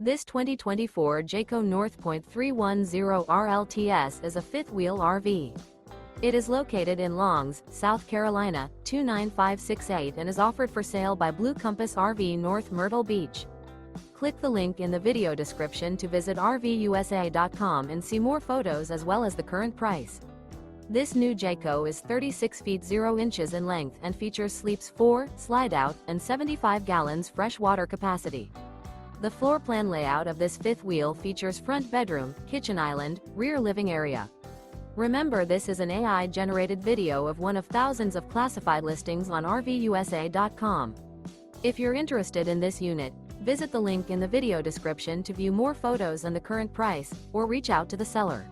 This 2024 Jayco North Point 310 RLTS is a fifth-wheel RV. It is located in Longs, South Carolina, 29568 and is offered for sale by Blue Compass RV North Myrtle Beach. Click the link in the video description to visit RVUSA.com and see more photos as well as the current price. This new Jayco is 36 feet 0 inches in length and features sleeps 4, Slideout, and 75 gallons fresh water capacity. The floor plan layout of this fifth wheel features front bedroom, kitchen island, rear living area. Remember, this is an AI-generated video of one of thousands of classified listings on RVUSA.com. If you're interested in this unit, visit the link in the video description to view more photos and the current price, or reach out to the seller.